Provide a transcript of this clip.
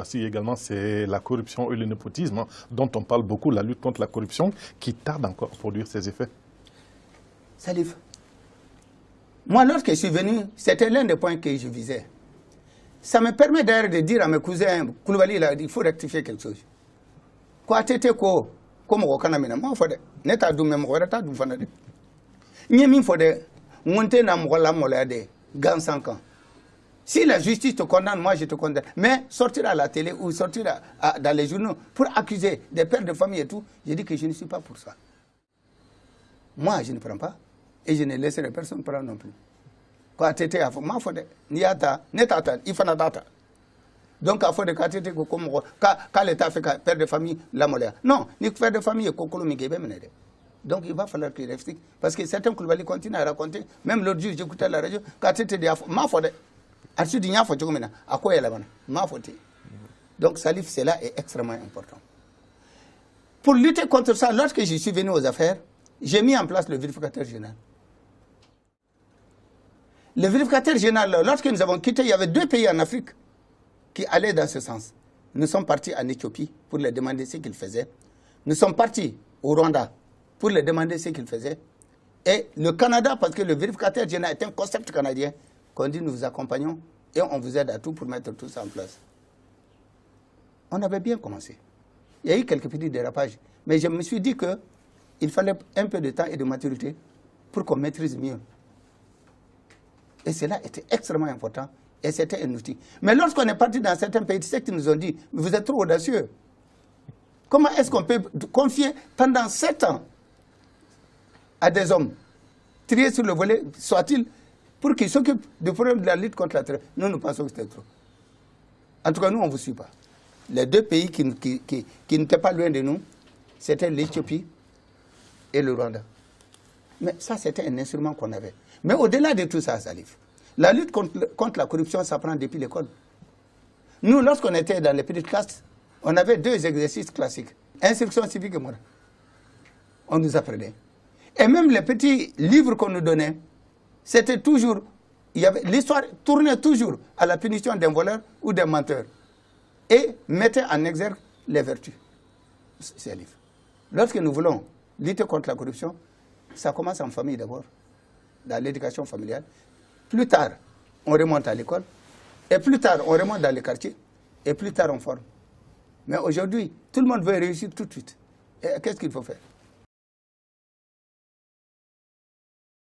Aussi également, c'est la corruption et le népotisme dont on parle beaucoup, la lutte contre la corruption, qui tarde encore à produire ses effets. Salif, moi, lorsque je suis venu, c'était l'un des points que je visais. Ça me permet d'ailleurs de dire à mes cousins, Koulibaly, il faut rectifier quelque chose. Quoi, t'étais quoi? Comme on connaît, moi, il faut n'être d'où même, on va être d'où on est. Il faut monter dans mon gants 5 ans. Si la justice te condamne, moi je te condamne. Mais sortir à la télé ou sortir dans les journaux pour accuser des pères de famille et tout, je dis que je ne suis pas pour ça. Moi, je ne prends pas. Et je ne laisserai personne prendre non plus. Quand tu étais à fond, il faut il faut data. Donc, il faut que quand l'État fait père de famille, la molère. Non, ni père de famille, donc il va falloir qu'il réfléchisse. Parce que certains Koulibaly continuent à raconter, même l'autre jour, j'écoutais la radio, quand tu étais à fond, donc Salif, cela est extrêmement important. Pour lutter contre ça, lorsque je suis venu aux affaires, j'ai mis en place le vérificateur général. Le vérificateur général, lorsque nous avons quitté, il y avait 2 pays en Afrique qui allaient dans ce sens. Nous sommes partis en Éthiopie pour leur demander ce qu'ils faisaient. Nous sommes partis au Rwanda pour leur demander ce qu'ils faisaient. Et le Canada, parce que le vérificateur général est un concept canadien, qu'on dit nous vous accompagnons et on vous aide à tout pour mettre tout ça en place. On avait bien commencé. Il y a eu quelques petits dérapages. Mais je me suis dit qu'il fallait un peu de temps et de maturité pour qu'on maîtrise mieux. Et cela était extrêmement important et c'était un outil. Mais lorsqu'on est parti dans certains pays, c'est ce qu'ils nous ont dit, vous êtes trop audacieux. Comment est-ce qu'on peut confier pendant 7 ans à des hommes, triés sur le volet, soit-il, pour qu'ils s'occupent du problème de la lutte contre la terreur? Nous pensons que c'était trop. En tout cas, nous, on ne vous suit pas. Les 2 pays qui n'étaient pas loin de nous, c'était l'Éthiopie et le Rwanda. Mais ça, c'était un instrument qu'on avait. Mais au-delà de tout ça, Salif, la lutte contre la corruption, ça prend depuis l'école. Nous, lorsqu'on était dans les petites classes, on avait 2 exercices classiques. Instruction civique et morale. On nous apprenait. Et même les petits livres qu'on nous donnait, c'était toujours, l'histoire tournait toujours à la punition d'un voleur ou d'un menteur. Et mettait en exergue les vertus. C'est un livre. Lorsque nous voulons lutter contre la corruption, ça commence en famille d'abord, dans l'éducation familiale. Plus tard, on remonte à l'école. Et plus tard, on remonte dans les quartiers. Et plus tard, on forme. Mais aujourd'hui, tout le monde veut réussir tout de suite. Et qu'est-ce qu'il faut faire?